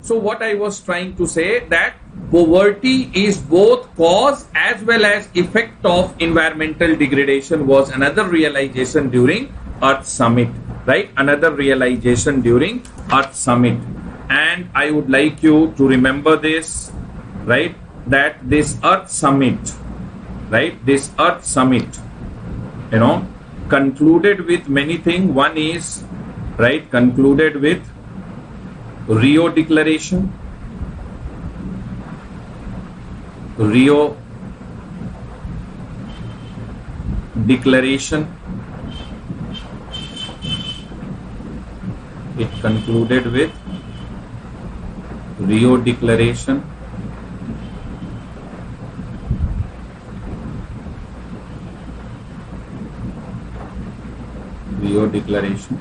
So what I was trying to say that poverty is both cause as well as effect of environmental degradation was another realization during Earth Summit, right? Another realization during Earth Summit. And I would like you to remember this, right? That this Earth Summit, right? This Earth Summit, concluded with many things. One is, right, concluded with Rio Declaration, Rio Declaration. It concluded with Rio Declaration. Rio Declaration.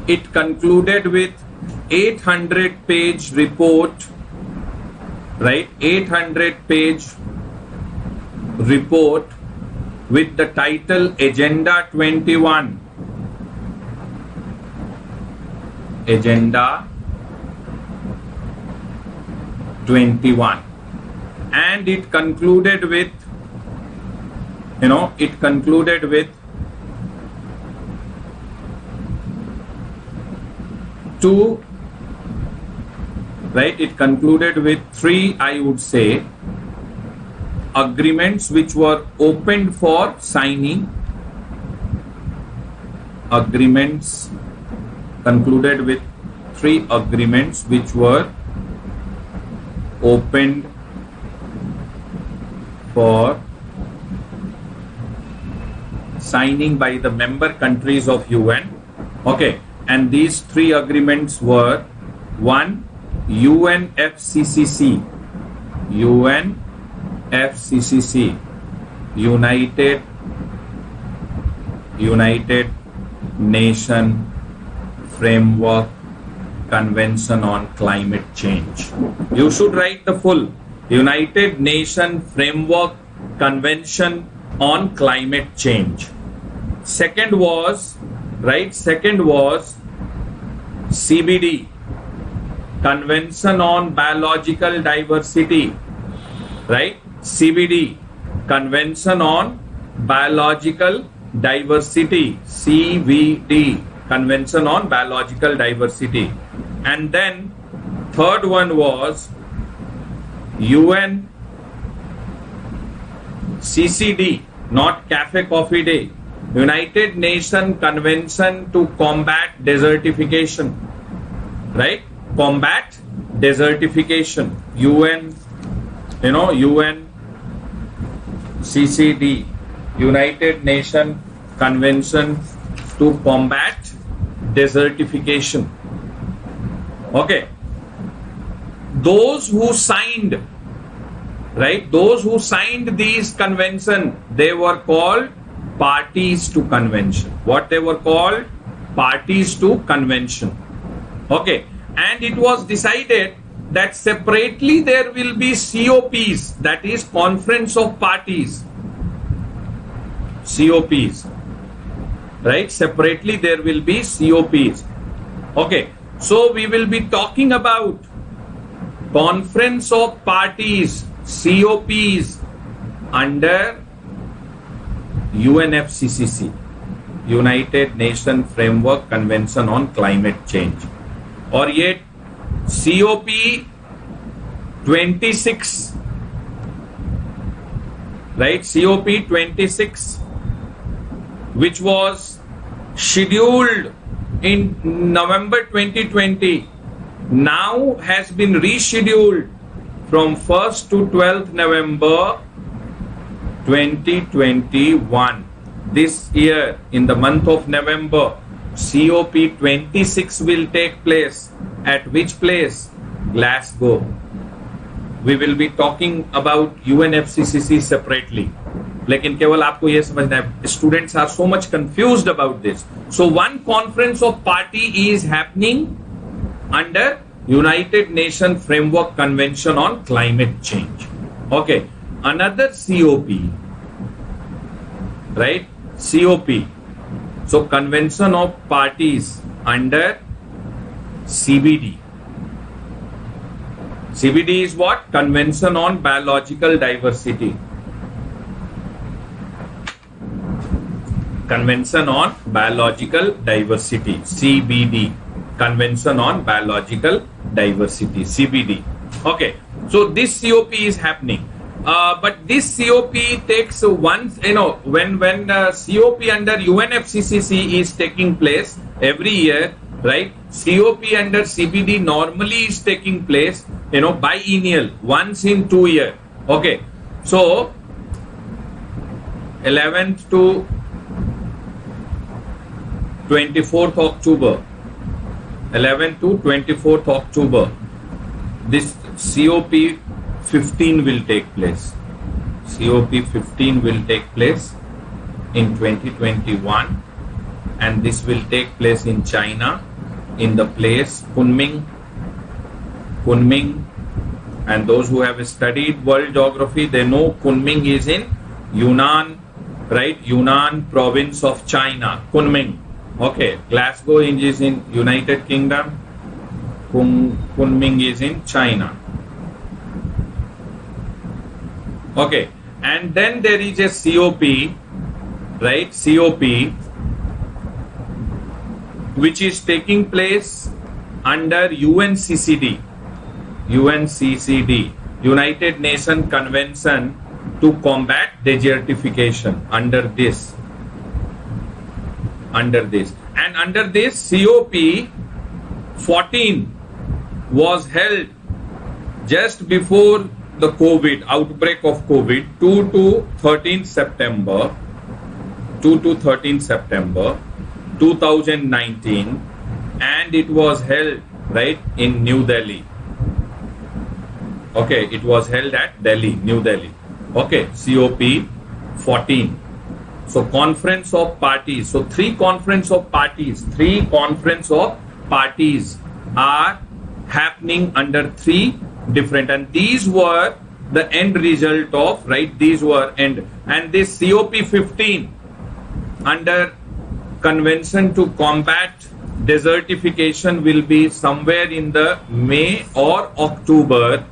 It concluded with 800-page report, right? 800-page report with the title Agenda 21. Agenda 21. And it concluded with, it concluded with two, right? It concluded with three, I would say, agreements which were opened for signing. Agreements, concluded with three agreements which were opened for signing by the member countries of UN. Okay, and these three agreements were: one, UNFCCC, UNFCCC, United Nation Framework Convention on Climate Change. You should write the full: United Nation Framework Convention on Climate Change. Second was, right, second was CBD, Convention on Biological Diversity, right? CBD, Convention on Biological Diversity, CBD, Convention on Biological Diversity. And then third one was UNCCD, not Cafe Coffee Day, United Nations Convention to Combat Desertification, right? Combat desertification, UNCCD, United Nations Convention to Combat Desertification. Okay, those who signed, right, those who signed these convention, they were called parties to convention. What they were called? Parties to convention. Okay, and it was decided that separately there will be COPs, that is Conference of Parties, COPs, right? Separately there will be COPs. Okay, so we will be talking about Conference of Parties, COPs, under UNFCCC, United Nations Framework Convention on Climate Change. और ये COP 26, right? COP 26, which was scheduled in November 2020, now has been rescheduled from 1st to 12th November 2021. This year, in the month of November, COP 26 will take place. At which place? Glasgow. We will be talking about UNFCCC separately. लेकिन केवल आपको ये समझना है, students are so much confused about this. So one conference of party is happening under United Nations Framework Convention on Climate Change. Okay, another COP, right? COP. So Convention of Parties under CBD. CBD is what? Convention on Biological Diversity. Convention on Biological Diversity, CBD. Convention on Biological Diversity, CBD. Okay, so this COP is happening. But this COP takes once, when COP under UNFCCC is taking place every year, right? COP under CBD normally is taking place, biennial, once in 2 years. Okay, so 11th to 24th October, 11th to 24th October, this COP 15 will take place. COP 15 will take place in 2021, and this will take place in China, in the place Kunming. And those who have studied world geography, they know Kunming is in Yunnan, right? Yunnan province of China, Kunming. Okay, Glasgow is in United Kingdom, Kunming is in China. Okay, and then there is a COP, right? COP, which is taking place under UNCCD, United Nations Convention to Combat Desertification. Under this, and under this COP 14 was held just before the COVID outbreak of COVID, 2 to 13 September 2019, and it was held right in New Delhi. Okay, it was held at Delhi, New Delhi. Okay, COP 14. So conference of parties. So three conference of parties are happening under three different, and these were the end result of, right? These were end, and this COP 15 under Convention to Combat Desertification will be somewhere in the May or October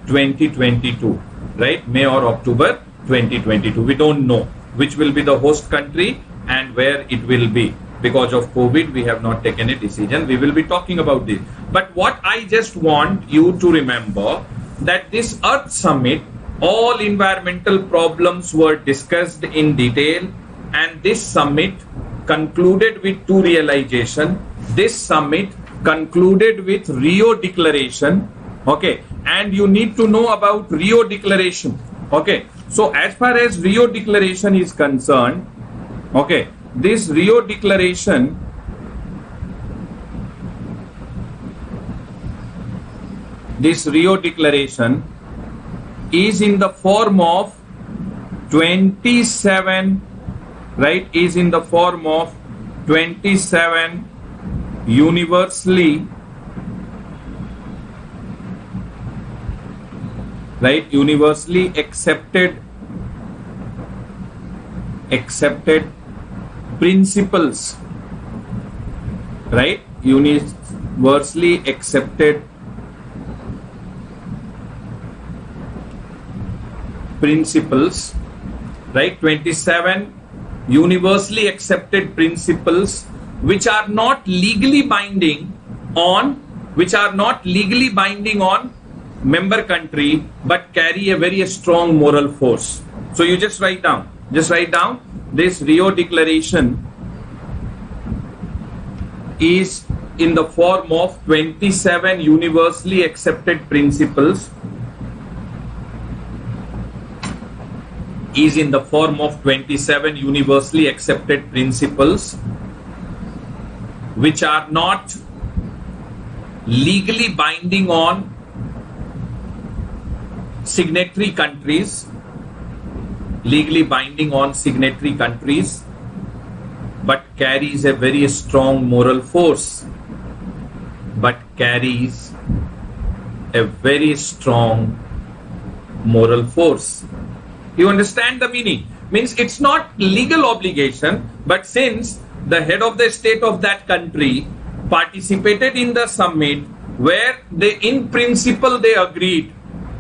2022, right? May or October 2022. We don't know which will be the host country and where it will be. Because of COVID, we have not taken a decision. We will be talking about this. But what I just want you to remember, that this Earth Summit, all environmental problems were discussed in detail, and this summit concluded with two realizations. This summit concluded with Rio Declaration. Okay, and you need to know about Rio Declaration. Okay, so as far as Rio Declaration is concerned, okay, this Rio Declaration is in the form of 27, right? Is in the form of 27 universally, right? Universally accepted principles, right? Universally accepted principles, right? 27 universally accepted principles which are not legally binding on member country, but carry a very strong moral force. So you just write down this Rio Declaration is in the form of 27 universally accepted principles, which are not legally binding on signatory countries, but carries a very strong moral force. You understand the meaning? Means it's not legal obligation, but since the head of the state of that country participated in the summit, where they in principle they agreed.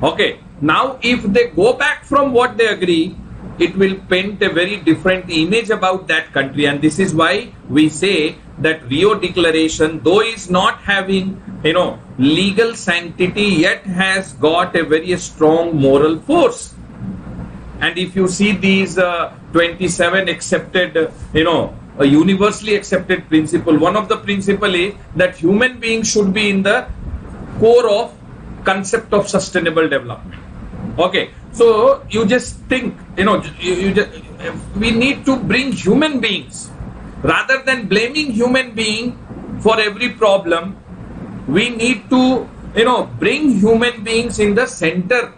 Okay, now if they go back from what they agree, it will paint a very different image about that country, and this is why we say that Rio Declaration, though is not having legal sanctity, yet has got a very strong moral force. And if you see these 27 accepted, a universally accepted principle, one of the principle is that human beings should be in the core of concept of sustainable development. Okay, so you just think, we need to bring human beings rather than blaming human being for every problem. We need to, bring human beings in the center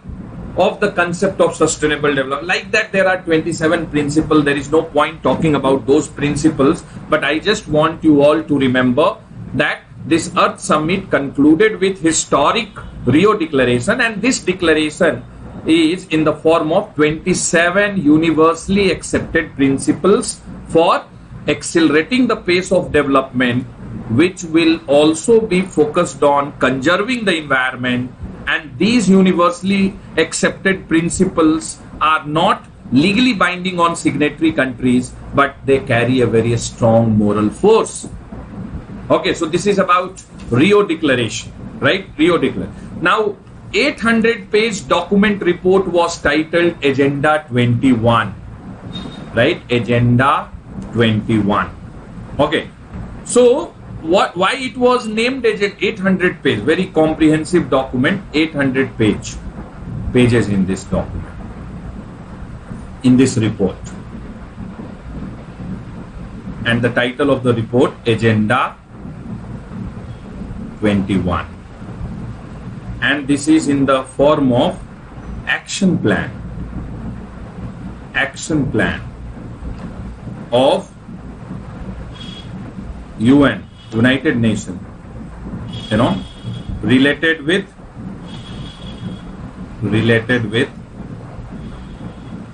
of the concept of sustainable development. Like that, there are 27 principles. There is no point talking about those principles, but I just want you all to remember that this Earth Summit concluded with historic Rio Declaration, and this declaration is in the form of 27 universally accepted principles for accelerating the pace of development, which will also be focused on conserving the environment. And these universally accepted principles are not legally binding on signatory countries, but they carry a very strong moral force. Okay, so this is about Rio Declaration, right? Rio Declaration. Now, 800-page document report was titled Agenda 21, right? Agenda 21. Okay, so why it was named as an 800-page, very comprehensive document, 800 pages in this document, in this report. And the title of the report, Agenda 21. And this is in the form of action plan of UN, United Nations, related with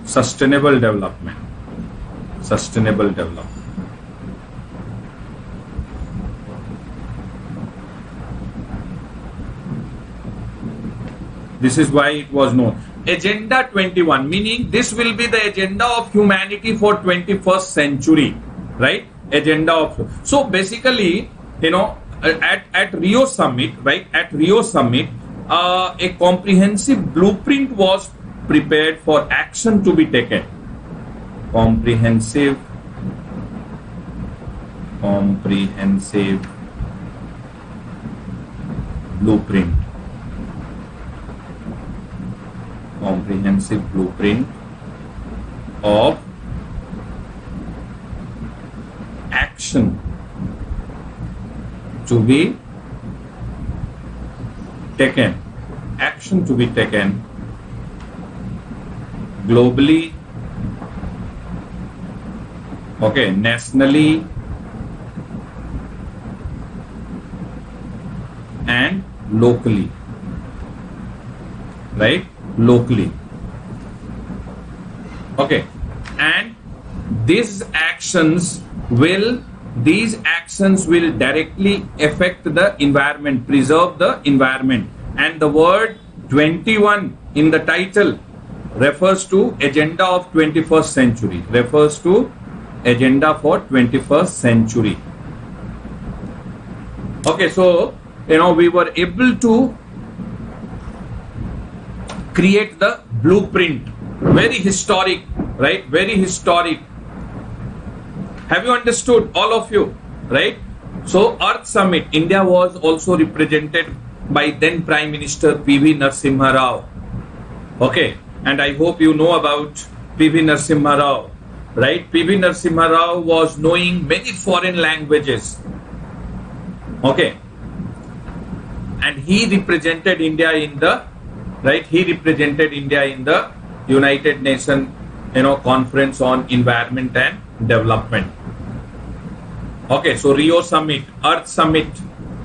sustainable development. This is why it was known Agenda 21, meaning this will be the agenda of humanity for 21st century, right? Agenda of, so basically, at Rio Summit, right? At Rio Summit, a comprehensive blueprint was prepared for action to be taken. Comprehensive blueprint. Comprehensive blueprint of action to be taken. Action to be taken globally, okay, nationally, and locally, right? Locally. Okay, and these actions will directly affect the environment, preserve the environment. And the word 21 in the title refers to agenda of 21st century, refers to agenda for 21st century. Okay, so we were able to create the blueprint, very historic, right? Very historic. Have you understood, all of you, right? So Earth Summit, India was also represented by then Prime Minister P.V. Narasimha Rao. Okay, and I hope you know about P.V. Narasimha Rao, right? P.V. Narasimha Rao was knowing many foreign languages. Okay, and he represented India in the, right? He represented India in the United Nations, Conference on Environment and Development. Okay, so Rio Summit, Earth Summit.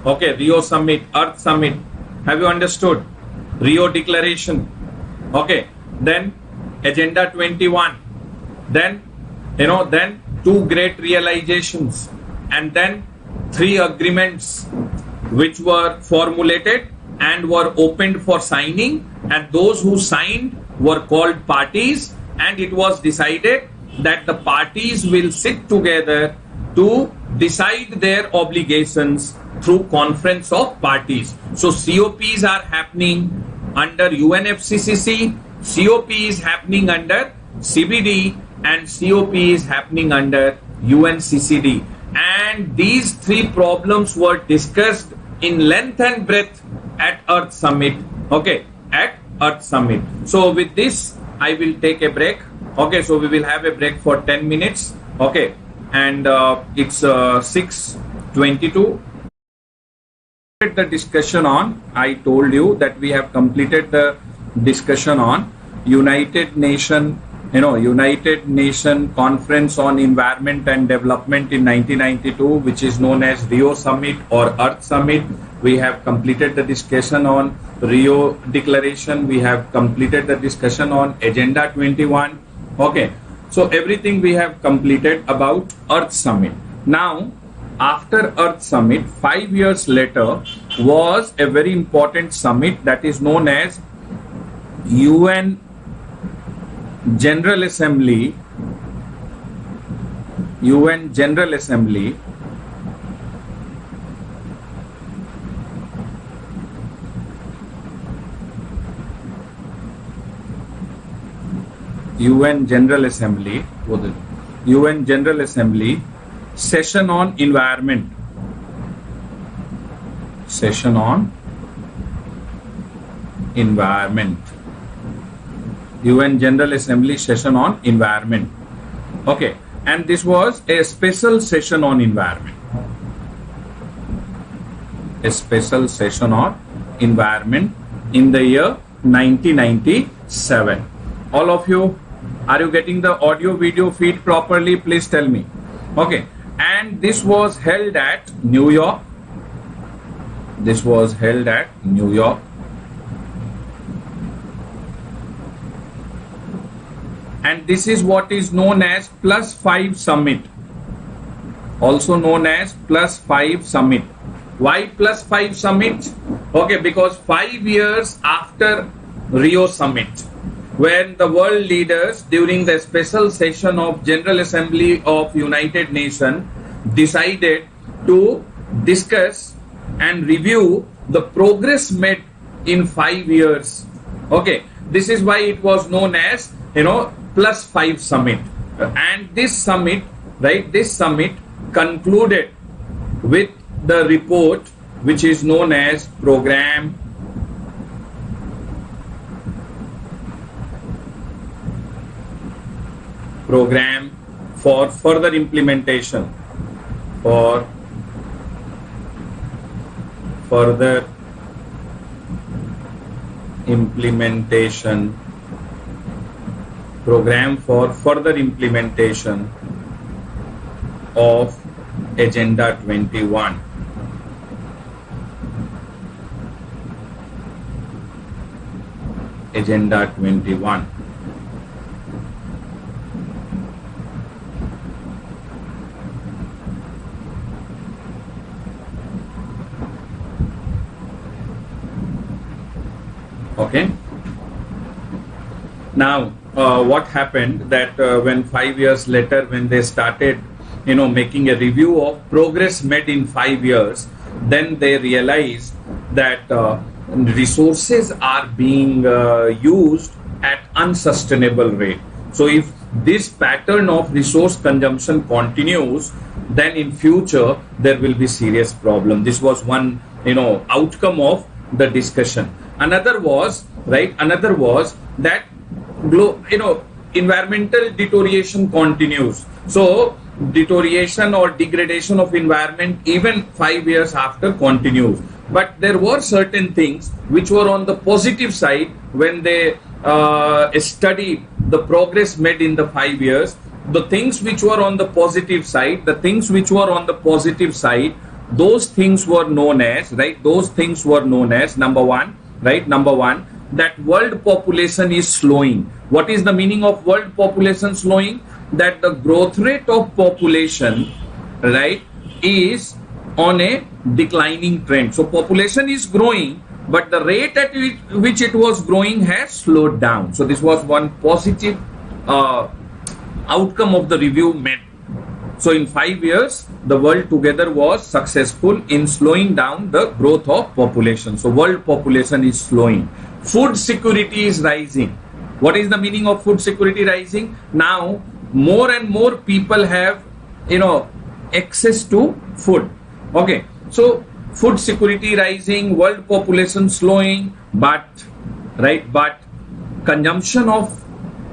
Okay, Rio Summit, Earth Summit. Have you understood? Rio Declaration. Okay, then Agenda 21. Then, then 2 great realizations. And then 3 agreements. which were formulated and were opened for signing, and those who signed were called parties, and it was decided that the parties will sit together to decide their obligations through conference of parties. So COPs are happening under UNFCCC, COP is happening under CBD, and COP is happening under UNCCD. And these three problems were discussed in length and breadth at Earth Summit. Okay, at Earth Summit. So with this, I will take a break. Okay, so we will have a break for 10 minutes. Okay, and it's 6:22. The discussion on, I told you that we have completed the discussion on United Nation Conference on Environment and Development in 1992, which is known as Rio Summit or Earth Summit. We have completed the discussion on Rio Declaration. We have completed the discussion on Agenda 21. Okay, so everything we have completed about Earth Summit. Now, after Earth Summit, 5 years later, was a very important summit that is known as UN General Assembly. UN General Assembly UN General Assembly, UN General Assembly session on environment. Session on environment. UN General Assembly session on environment. Okay, and this was a special session on environment. A special session on environment in the year 1997. All of you, are you getting the audio video feed properly? Please tell me. Okay, and this was held at New York. This was held at New York. And this is what is known as +5 Summit, also known as +5 Summit. Why +5 Summit? Okay, because 5 years after Rio Summit, when the world leaders during the special session of General Assembly of United Nations decided to discuss and review the progress made in 5 years. Okay, this is why it was known as, +5 Summit. And this summit, right, this summit concluded with the report which is known as Program for Further Implementation. For further implementation. Program for further implementation of Agenda 21. Agenda 21. Okay. Now, what happened that when 5 years later, when they started, making a review of progress made in 5 years, then they realized that resources are being used at unsustainable rate. So if this pattern of resource consumption continues, then in future there will be serious problem. This was one, outcome of the discussion. Another was that environmental deterioration continues. So deterioration or degradation of environment even 5 years after continues. But there were certain things which were on the positive side when they studied the progress made in the 5 years. The things which were on the positive side, those things were known as, number one, that world population is slowing. What is the meaning of world population slowing? That the growth rate of population, is on a declining trend. So population is growing, but the rate at which it was growing has slowed down. So this was one positive outcome of the review met. So in 5 years, the world together was successful in slowing down the growth of population. So world population is slowing. Food security is rising. What is the meaning of food security rising? Now, more and more people have, access to food. Okay. So food security rising, world population slowing, but consumption of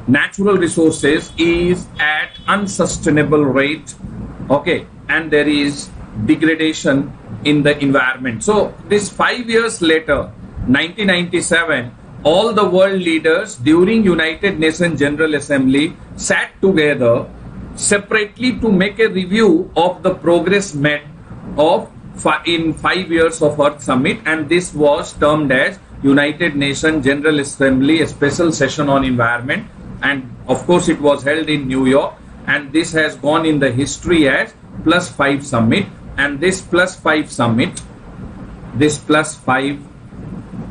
natural resources is at unsustainable rate. Okay, and there is degradation in the environment. So this 5 years later, 1997, all the world leaders during United Nations General Assembly sat together separately to make a review of the progress made in 5 years of Earth Summit, and this was termed as United Nations General Assembly, a special session on environment, and of course it was held in New York, and this has gone in the history as +5 Summit. And this +5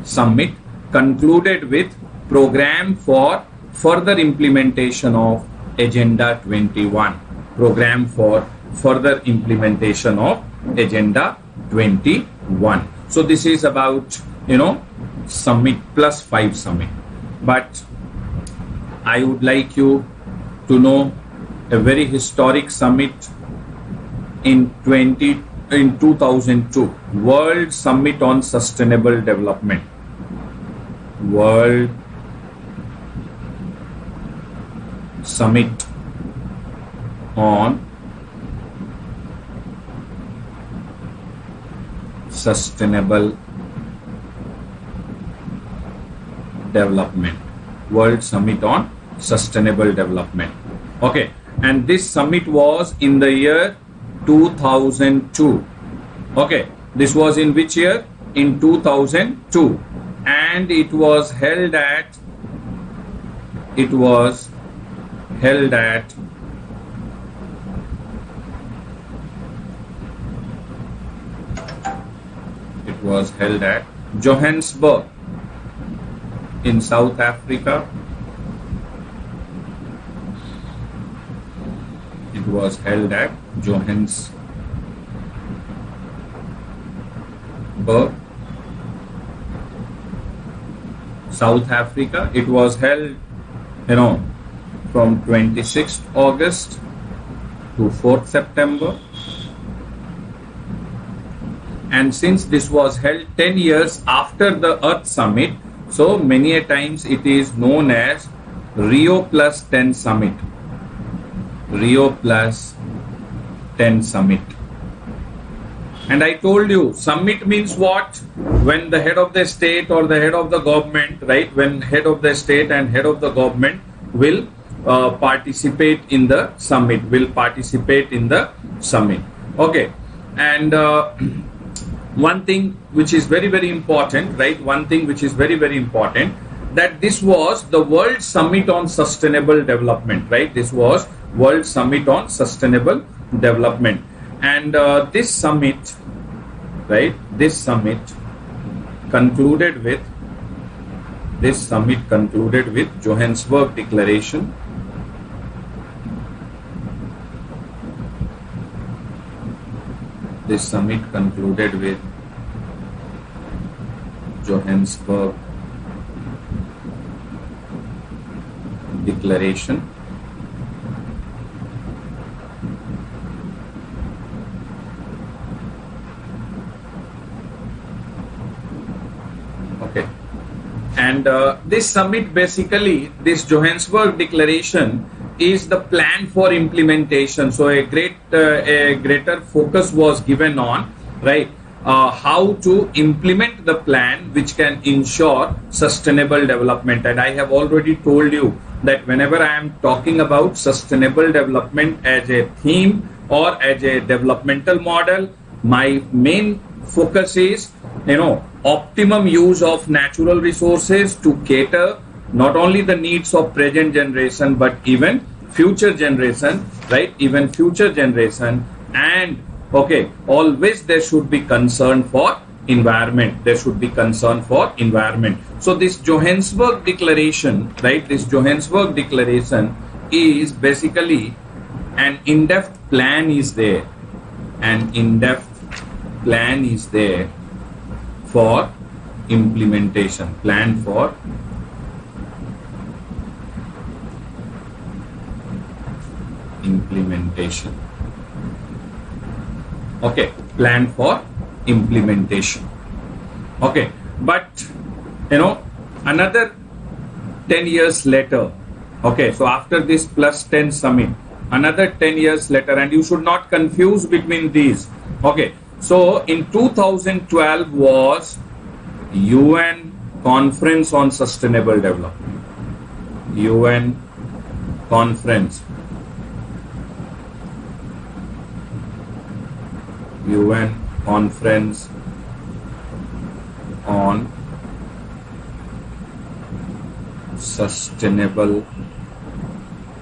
Summit concluded with program for further implementation of Agenda 21. Program for further implementation of Agenda 21. So this is about, Summit, +5 Summit. But I would like you to know a very historic summit in 2002, World Summit on Sustainable Development. World Summit on Sustainable Development. World Summit on Sustainable Development. Okay, and this summit was in the year 2002. Okay, this was in which year? In 2002, and it was held at Johannesburg in South Africa. It was held at Johannesburg, South Africa. It was held, from 26th August to 4th September. And since this was held 10 years after the Earth Summit, so many a times it is known as Rio +10 Summit. Rio +10 Summit. And I told you, summit means what? When the head of the state or the head of the government, right? When head of the state and head of the government will participate in the summit, Okay. And one thing which is very, very important, right? That this was the World Summit on Sustainable Development, right? This was World Summit on Sustainable Development. And this summit concluded with Johannesburg Declaration. This summit concluded with Johannesburg Declaration. Okay. And this summit, basically, this Johannesburg Declaration is the plan for implementation. So a greater focus was given on, right, how to implement the plan which can ensure sustainable development. And I have already told you that whenever I am talking about sustainable development as a theme or as a developmental model, my main focus is, optimum use of natural resources to cater not only the needs of present generation but even future generation, right? And Okay, always there should be concern for environment. There should be concern for environment. So this Johannesburg Declaration, right? This Johannesburg Declaration is basically an in-depth plan is there. An in-depth plan is there for implementation. Plan for implementation. Okay, plan for implementation. Okay, but another 10 years later, okay, so after this plus 10 summit, another 10 years later, and you should not confuse between these. Okay, so in 2012 was UN Conference on Sustainable Development. UN Conference. UN Conference on Sustainable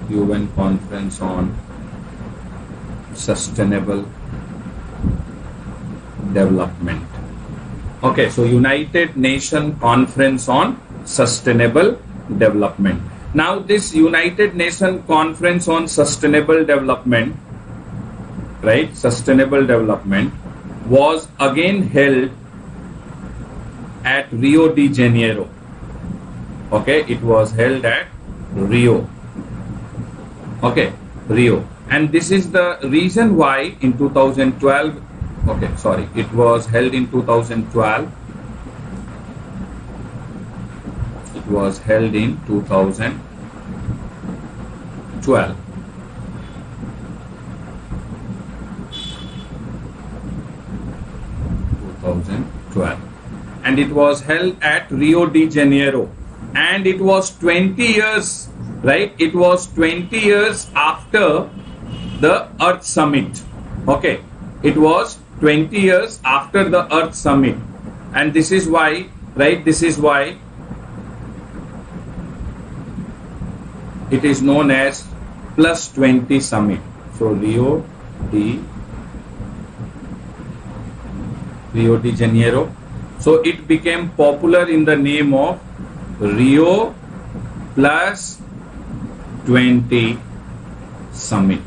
UN Conference on Sustainable Development. Okay, so United Nations Conference on Sustainable Development. Now this United Nations Conference on Sustainable Development, right, sustainable development, was again held at Rio de Janeiro. Okay, it was held at Rio. Okay, Rio. And this is the reason why in 2012, okay, sorry, it was held in 2012. It was held in 2012. 2012, and it was held at Rio de Janeiro, and it was 20 years, right? It was 20 years after the Earth Summit. Okay, it was 20 years after the Earth Summit, and this is why, right? This is why it is known as plus 20 summit. So Rio de Janeiro. So it became popular in the name of Rio plus 20 summit.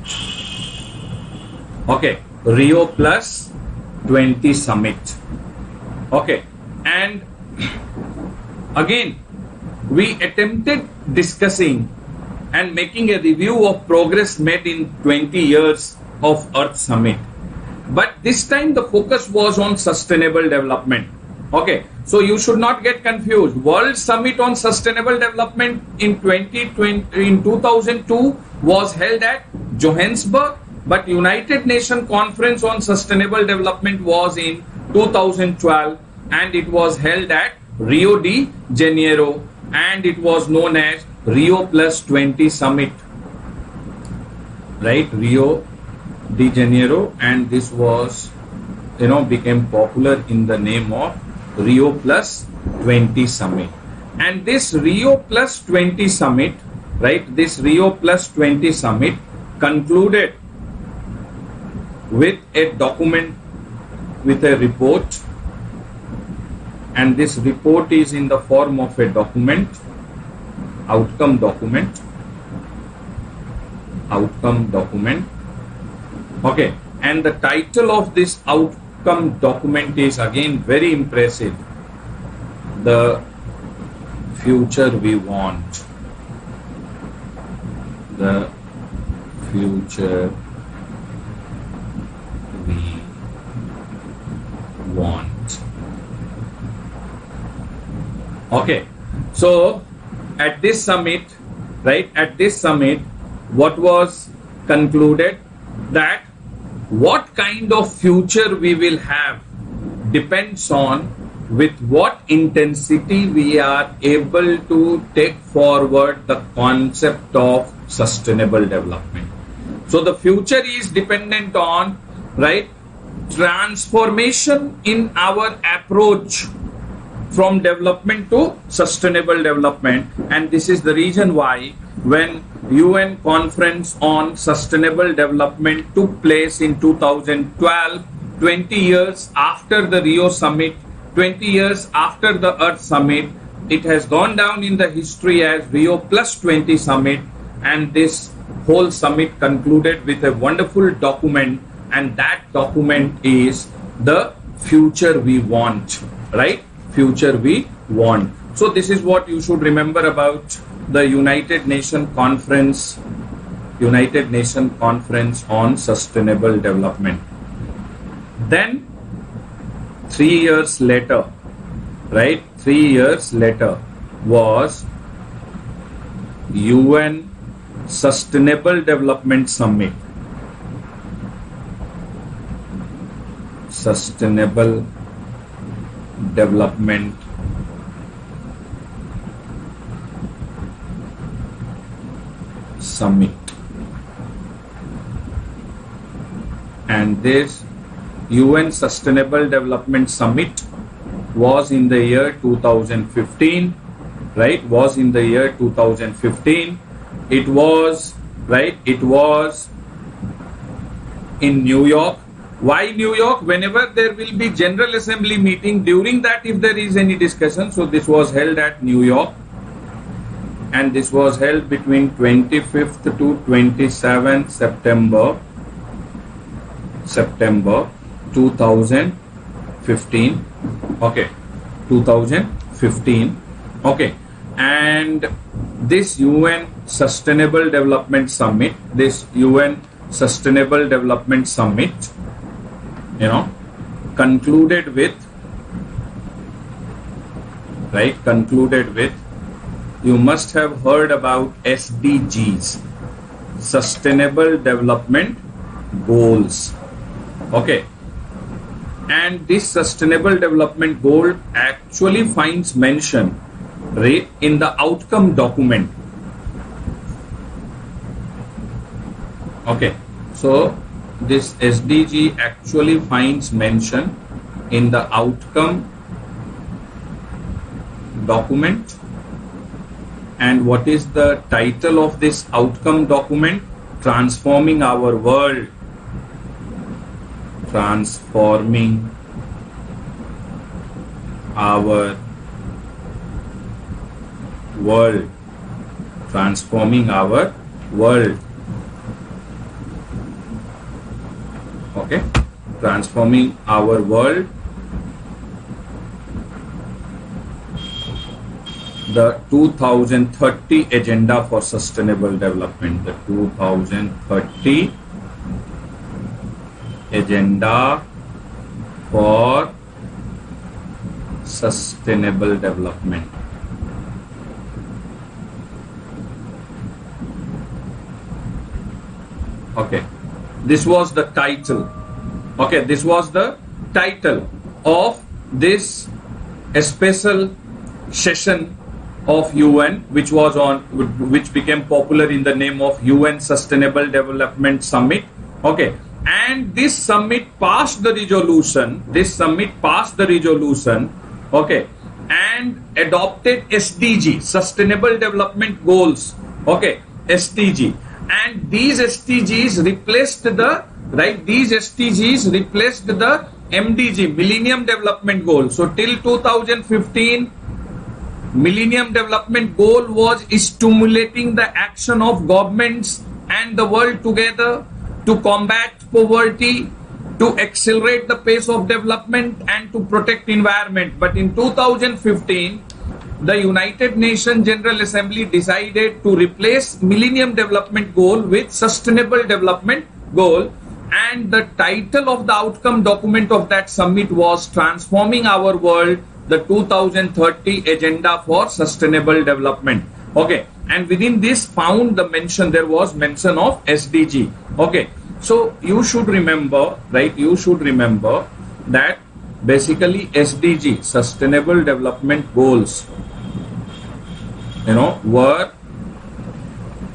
Okay, Rio plus 20 summit. Okay, and again we attempted discussing and making a review of progress made in 20 years of Earth Summit. But this time the focus was on sustainable development. Okay, so you should not get confused. World Summit on Sustainable Development in 2002 was held at Johannesburg, but United Nations Conference on Sustainable Development was in 2012, and it was held at Rio de Janeiro, and it was known as Rio plus 20 Summit. Right, Rio de Janeiro, and this was became popular in the name of Rio plus 20 Summit. And this Rio plus 20 Summit, right, this Rio plus 20 Summit concluded with a document, with a report, and this report is in the form of a document, outcome document. Okay, and the title of this outcome document is again very impressive: The Future We Want. The Future We Want. Okay, so at this summit, right, at this summit, what was concluded? That what kind of future we will have depends on with what intensity we are able to take forward the concept of sustainable development. So the future is dependent on, right, transformation in our approach from development to sustainable development. And this is the reason why when UN Conference on Sustainable Development took place in 2012, 20 years after the Rio Summit, 20 years after the Earth Summit. It has gone down in the history as Rio Plus 20 Summit, and this whole summit concluded with a wonderful document, and that document is the future we want, right? Future we want. So this is what you should remember about the United Nations Conference on Sustainable Development. Then 3 years later, right? 3 years later was UN Sustainable Development Summit. Sustainable Development Summit. And this UN Sustainable Development Summit was in the year 2015, right? Was in the year 2015. It was, right? It was in New York. Why New York? Whenever there will be General Assembly meeting, during that if there is any discussion, so this was held at New York, and this was held between 25th to 27th September 2015. Okay, 2015. Okay, and this UN Sustainable Development Summit, concluded with, right? Concluded with, you must have heard about SDGs, Sustainable Development Goals. Okay, and this Sustainable Development Goal actually finds mention, right, in the outcome document. Okay, so this SDG actually finds mention in the outcome document. And what is the title of this outcome document? Transforming Our World. Transforming our world. Transforming our world. Okay, transforming our world. The 2030 Agenda for Sustainable Development. The 2030 Agenda for Sustainable Development. Okay, this was the title. Okay, this was the title of this special session of UN, which became popular in the name of UN Sustainable Development Summit. Okay, and this summit passed the resolution. Okay, and adopted SDG, Sustainable Development Goals. Okay, SDG, and these SDGs replaced the MDG, Millennium Development Goal. So till 2015, Millennium Development Goal was stimulating the action of governments and the world together to combat poverty, to accelerate the pace of development, and to protect environment. But in 2015, the United Nations General Assembly decided to replace Millennium Development Goal with Sustainable Development Goal, and the title of the outcome document of that summit was Transforming Our World, the 2030 Agenda for Sustainable Development. Okay, and within this there was mention of SDG. Okay, so you should remember, right? You should remember that basically SDG, Sustainable Development Goals, were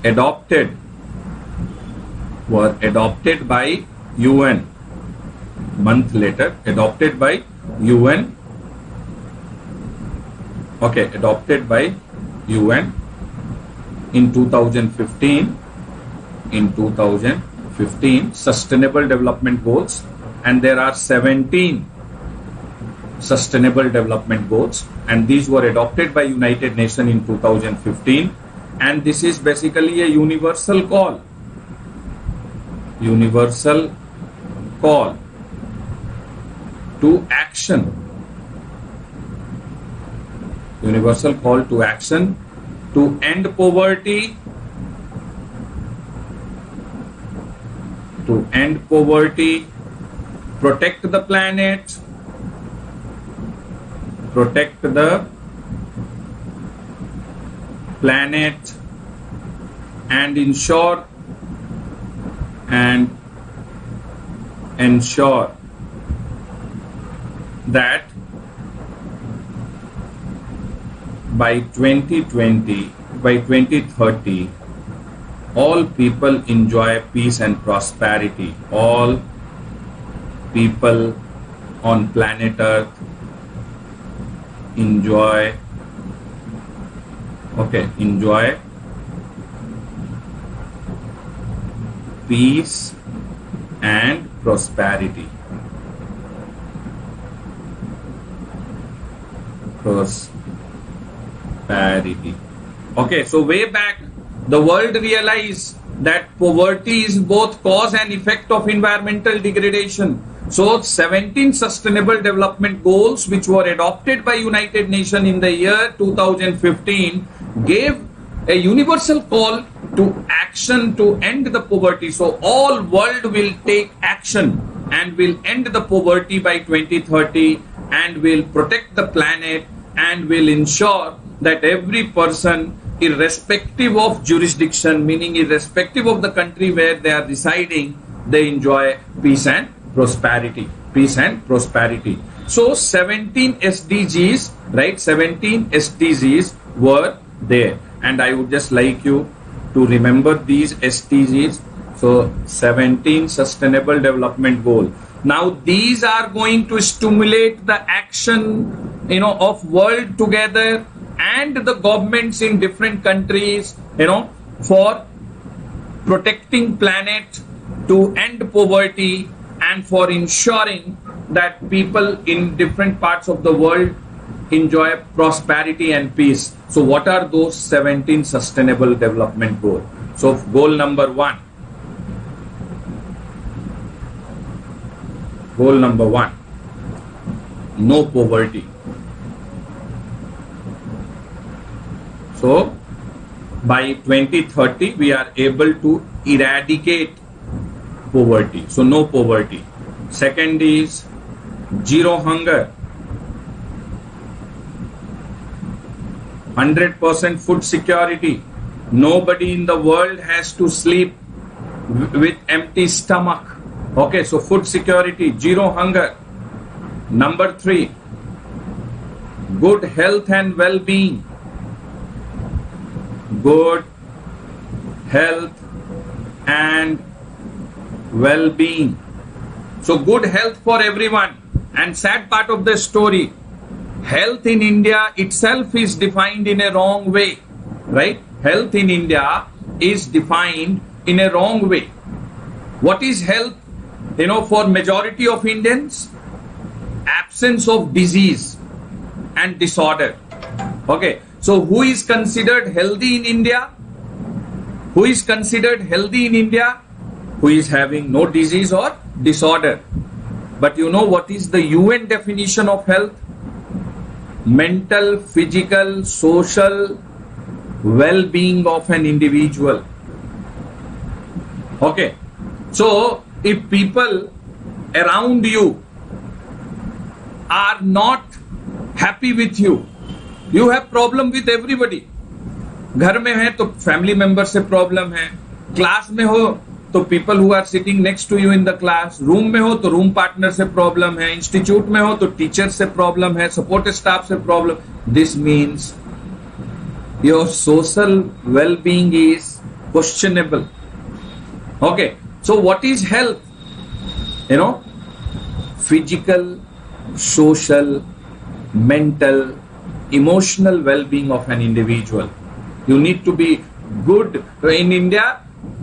adopted by UN. Month later, adopted by UN. Okay, adopted by UN in 2015, Sustainable Development Goals, and there are 17 Sustainable Development Goals, and these were adopted by United Nations in 2015, and this is basically a universal call to action, to end poverty, protect the planet, and ensure that by 2030, all people enjoy peace and prosperity. All people on planet Earth enjoy peace and prosperity. Okay, so way back, the world realized that poverty is both cause and effect of environmental degradation. So 17 Sustainable Development Goals, which were adopted by United Nations in the year 2015, gave a universal call to action to end the poverty. So all world will take action and will end the poverty by 2030, and will protect the planet, and will ensure that every person, irrespective of jurisdiction, meaning irrespective of the country where they are residing, they enjoy peace and prosperity. So 17 SDGs, right? 17 SDGs were there, and I would just like you to remember these SDGs. So 17 Sustainable Development Goal. Now these are going to stimulate the action, of world together and the governments in different countries, for protecting planet, to end poverty, and for ensuring that people in different parts of the world enjoy prosperity and peace. So what are those 17 Sustainable Development Goals? So goal number one, no poverty. So by 2030 we are able to eradicate poverty. So no poverty. Second is zero hunger. 100% food security. Nobody in the world has to sleep with empty stomach. Okay, so food security, zero hunger. Number 3, good health and well-being. Good health and well-being. So good health for everyone. And sad part of the story, health in India itself is defined in a wrong way, right? Health in India is defined in a wrong way. What is health? For majority of Indians, absence of disease and disorder. Okay, so who is considered healthy in India? Who is considered healthy in India? Who is having no disease or disorder. But you know what is the UN definition of health? Mental, physical, social well-being of an individual. Okay, so if people around you are not happy with you, you have problem with everybody. घर में है तो family member से problem है, class में हो तो people who are sitting next to you in the class, room में हो तो रूम पार्टनर से प्रॉब्लम है, इंस्टीट्यूट में हो तो टीचर से प्रॉब्लम है, सपोर्ट स्टाफ से problem. This means your social well-being is questionable. Okay, so what is health? Physical, social, mental, emotional well-being of an individual. You need to be good, in India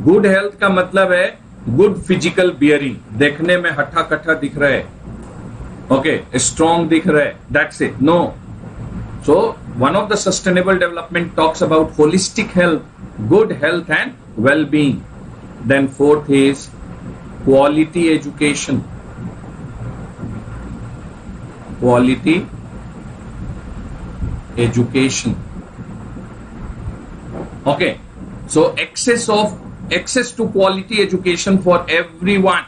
good health का मतलब है good physical bearing, देखने में हट्ठा कट्ठा दिख रहा है, okay, strong दिख रहा है, that's it, no. So one of the sustainable development talks about holistic health, good health and well-being. Then fourth is quality education. Quality education. Okay. So access to quality education for everyone.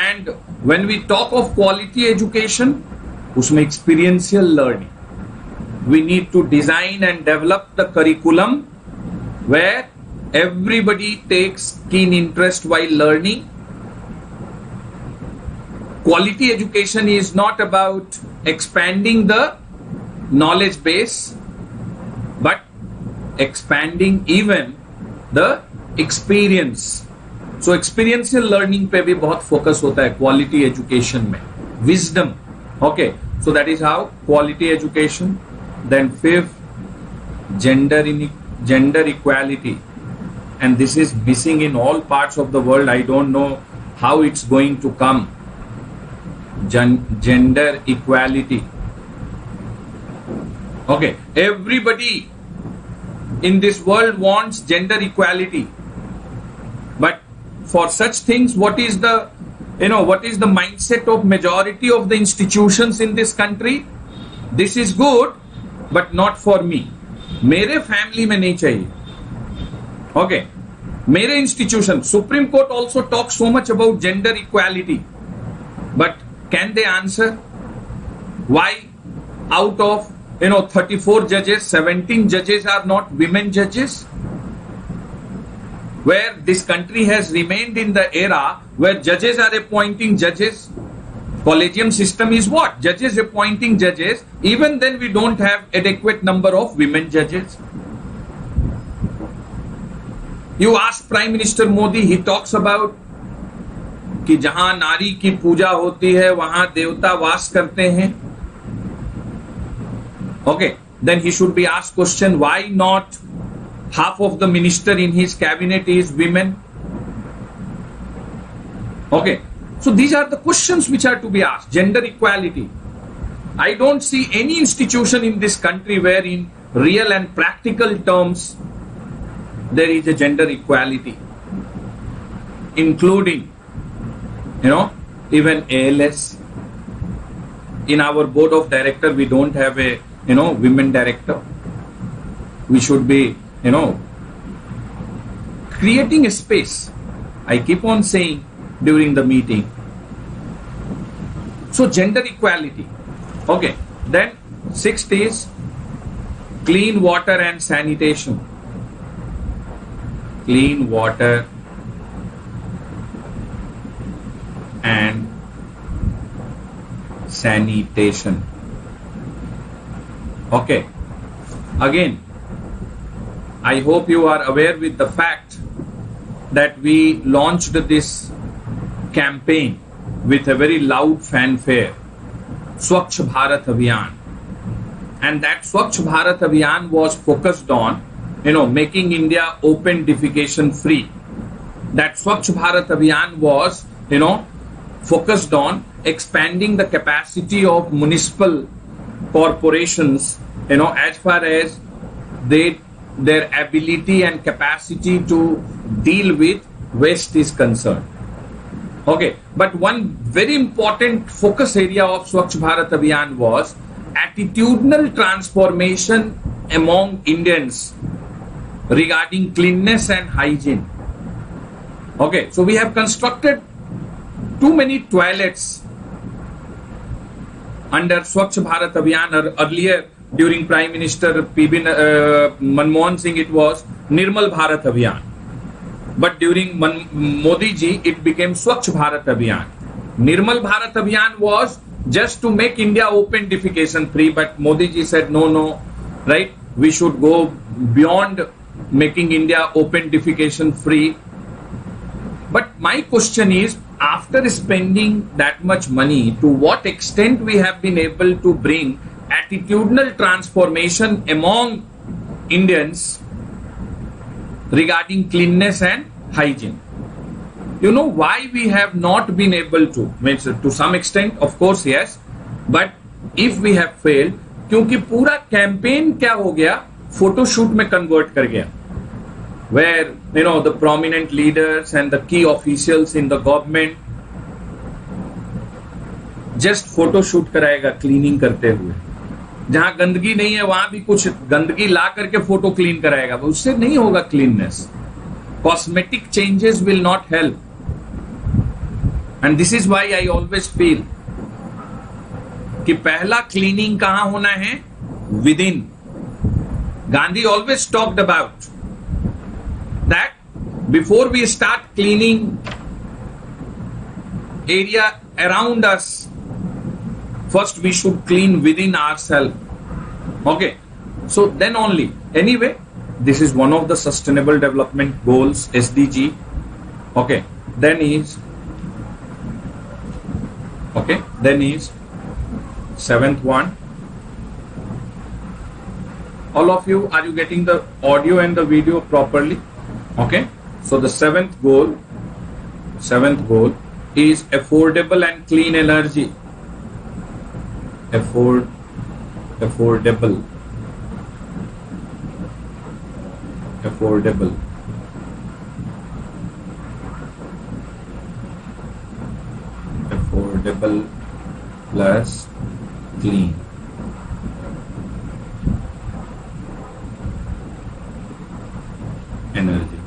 And when we talk of quality education, उसमें experiential learning. We need to design and develop the curriculum where everybody takes keen interest while learning. Quality education is not about expanding the knowledge base, but expanding even the experience. So experiential learning पे भी बहुत focus होता है quality education में. Wisdom. Okay, so that is how quality education. Then fifth, gender equality, and this is missing in all parts of the world. I don't know how it's going to come. Gender equality. Okay, everybody in this world wants gender equality, but for such things, what is the mindset of majority of the institutions in this country? This is good, but not for me. मेरे family में नहीं चाहिए. Okay, मेरे institution, Supreme Court also talks so much about gender equality, but can they answer why out of 34 judges, 17 judges are not women judges? Where this country has remained in the era where judges are appointing judges. Collegium system is what? Judges appointing judges. Even then we don't have adequate number of women judges. You ask Prime Minister Modi, he talks about कि जहां नारी की पूजा होती है वहां देवता वास करते हैं. Okay, then he should be asked question, why not half of the minister in his cabinet is women? Okay, so these are the questions which are to be asked. Gender equality. I don't see any institution in this country where in real and practical terms there is a gender equality, including even ALS. In our board of director we don't have a women director. We should be creating a space. I keep on saying during the meeting. So gender equality. Okay, then sixth is clean water and sanitation. Clean water and sanitation. Okay, again I hope you are aware with the fact that we launched this campaign with a very loud fanfare, Swachh Bharat Abhiyan, and that Swachh Bharat Abhiyan was focused on making India open defecation free. That Swachh Bharat Abhiyan was focused on expanding the capacity of municipal corporations as far as their ability and capacity to deal with waste is concerned. Okay, but one very important focus area of Swachh Bharat Abhiyan was attitudinal transformation among Indians regarding cleanliness and hygiene. Okay, so we have constructed too many toilets under Swachh Bharat Abhiyan. Earlier, during Prime Minister Manmohan Singh, it was Nirmal Bharat Abhiyan. But during Modi ji, it became Swachh Bharat Abhiyan. Nirmal Bharat Abhiyan was just to make India open defecation free, but Modi ji said no, right? We should go beyond making India open defecation free. But my question is, after spending that much money, to what extent we have been able to bring attitudinal transformation among Indians regarding cleanliness and hygiene. You know why we have not been able to? Means to some extent, of course, yes. But if we have failed, क्योंकि पूरा campaign क्या हो गया, photoshoot में convert कर गया, where you know the prominent leaders and the key officials in the government just photoshoot कराएगा cleaning करते हुए. जहां गंदगी नहीं है वहां भी कुछ गंदगी ला करके फोटो क्लीन कराएगा, उससे नहीं होगा cleanness. Cosmetic changes will not help. And this is why I always feel कि पहला क्लीनिंग कहां होना है? Within. Gandhi always talked about that before we start cleaning area around us, first we should clean within ourselves. Okay, so then only. Anyway, this is one of the sustainable development goals, SDG. Okay, then is seventh one. All of you, are you getting the audio and the video properly? Okay, so the seventh goal is affordable and clean energy. Affordable plus clean. Energy.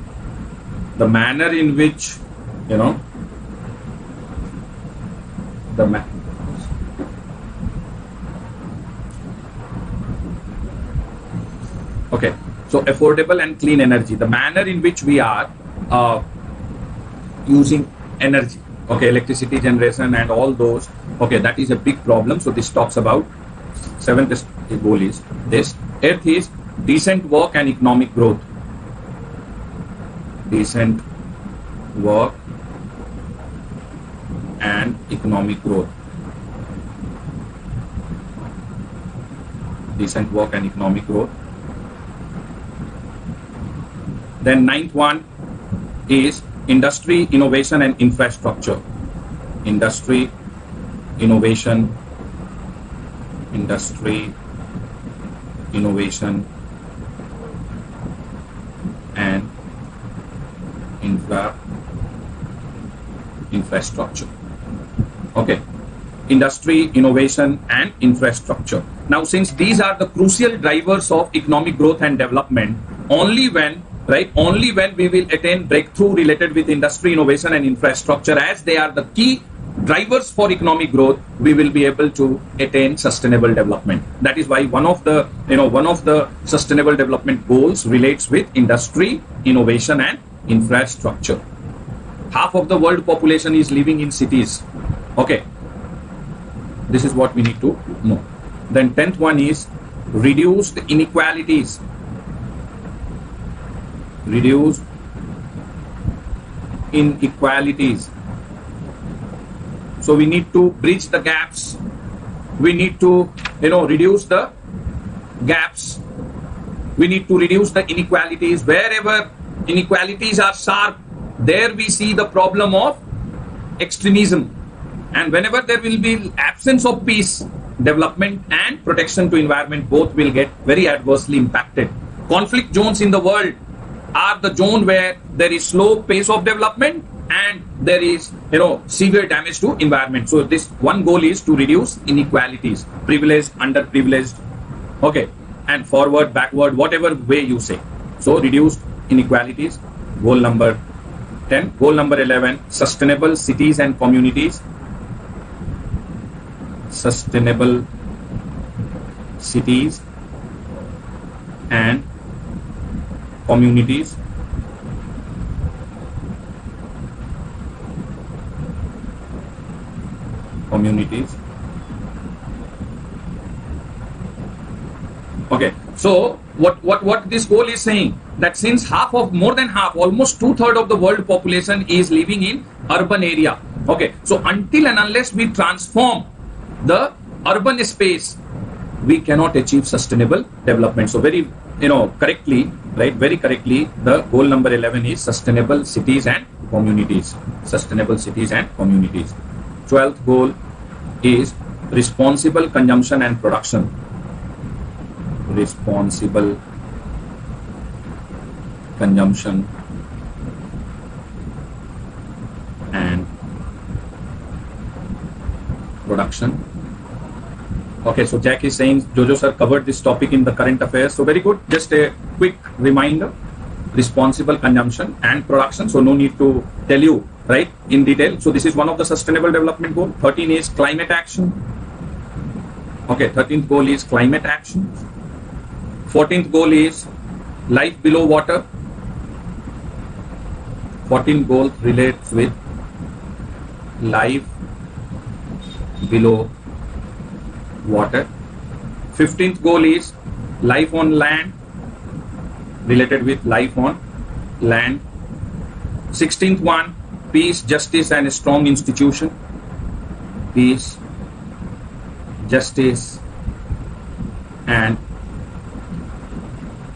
The manner in which, you know, okay, so affordable and clean energy, the manner in which we are using energy, okay, electricity generation and all those, okay, that is a big problem. So this talks about, seventh goal is this. Eighth is decent work and economic growth. Decent work and economic growth. Decent work and economic growth. Then ninth one is industry, innovation and infrastructure. Industry, innovation and infrastructure. Okay, industry, innovation and infrastructure. Now, since these are the crucial drivers of economic growth and development, only when we will attain breakthrough related with industry, innovation and infrastructure, as they are the key drivers for economic growth, we will be able to attain sustainable development. That is why one of the sustainable development goals relates with industry, innovation and infrastructure. Half of the world population is living in cities. Okay, this is what we need to know. Then 10th one is reduce inequalities. Reduce inequalities. So we need to bridge the gaps. We need to, reduce the gaps. We need to reduce the inequalities. Wherever inequalities are sharp, there we see the problem of extremism. And whenever there will be absence of peace, development and protection to environment both will get very adversely impacted. Conflict zones in the world are the zone where there is slow pace of development and there is severe damage to environment. So this one goal is to reduce inequalities, privileged, underprivileged, okay, and forward, backward, whatever way you say. So reduce inequalities, goal number 10. Goal number 11, sustainable cities and communities. Sustainable cities and communities. Okay, so what this goal is saying, that since more than half, almost 2/3 of the world population is living in urban area. Okay, so until and unless we transform the urban space, we cannot achieve sustainable development. So very, correctly, right, very correctly, the goal number 11 is sustainable cities and communities. Sustainable cities and communities. 12th goal is responsible consumption and production. Responsible consumption and production. Okay, so Jack is saying Jojo sir covered this topic in the current affairs. So very good. Just a quick reminder: responsible consumption and production. So no need to tell you, right, in detail. So this is one of the sustainable development goal. 13 is climate action. Okay, 13th goal is climate action. 14th goal is life below water. 14th goal relates with life below water. 15th goal is life on land, related with life on land. 16th one, peace, justice and a strong institution. Peace, justice and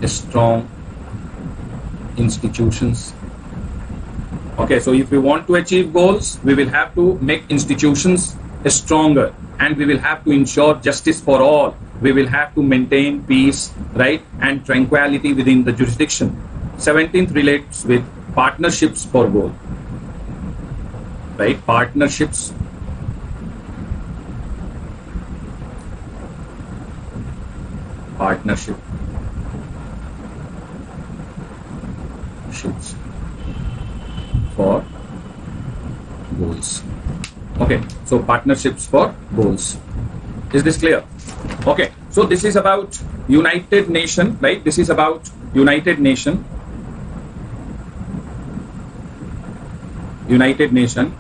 a strong institutions. Okay, so if we want to achieve goals, we will have to make institutions stronger, and we will have to ensure justice for all. We will have to maintain peace, right, and tranquility within the jurisdiction. 17th relates with partnerships for goal, right? Partnerships. Partnership. Ships for goals. Okay, so partnerships for goals. Is this clear? Okay, so this is about United Nation, right? This is about United Nation. United Nation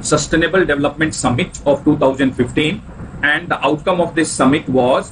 Sustainable Development Summit of 2015, and the outcome of this summit was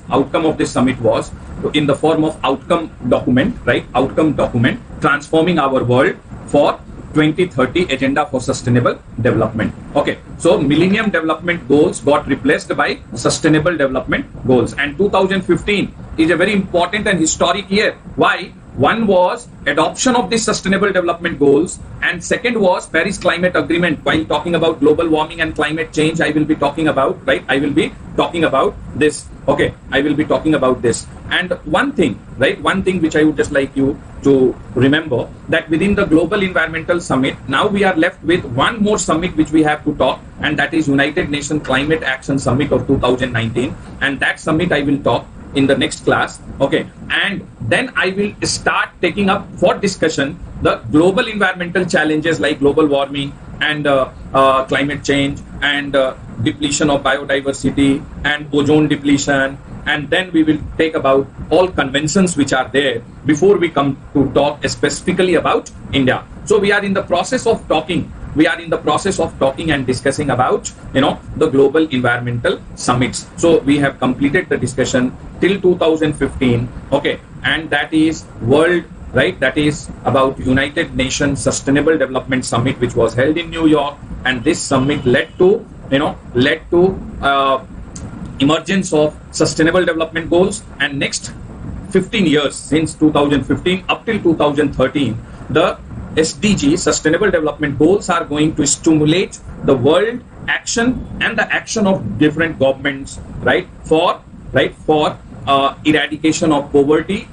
in the form of outcome document, right? Outcome document, transforming our world for 2030 agenda for sustainable development. Okay, so Millennium Development Goals got replaced by Sustainable Development Goals, and 2015 is a very important and historic year. Why? One was adoption of the Sustainable Development Goals, and second was Paris Climate Agreement. While talking about global warming and climate change, I will be talking about, right? I will be talking about this. Okay, I will be talking about this. And one thing, right? One thing which I would just like you to remember, that within the Global Environmental Summit, now we are left with one more summit which we have to talk, and that is United Nations Climate Action Summit of 2019. And that summit I will talk in the next class. Okay, and then I will start taking up for discussion the global environmental challenges like global warming and climate change and depletion of biodiversity and ozone depletion, and then we will take about all conventions which are there before we come to talk specifically about India. So we are in the process of talking. We are in the process of talking and discussing about, the global environmental summits. So we have completed the discussion till 2015. Okay, and that is world, right? That is about United Nations Sustainable Development Summit, which was held in New York, and this summit led to emergence of Sustainable Development Goals. And next 15 years, since 2015 up till 2013, the SDG, Sustainable Development Goals, are going to stimulate the world action and the action of different governments, right, for eradication of poverty,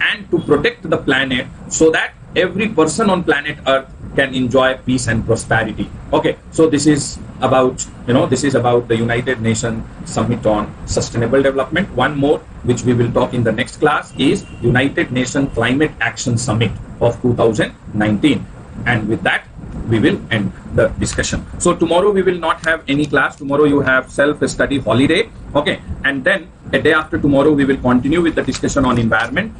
and to protect the planet so that every person on planet Earth can enjoy peace and prosperity. Okay, so this is about, the United Nations Summit on Sustainable Development. One more which we will talk in the next class is United Nations Climate Action Summit of 2019. And with that, we will end the discussion. So tomorrow we will not have any class. Tomorrow you have self-study holiday. Okay, and then a day after tomorrow we will continue with the discussion on environment,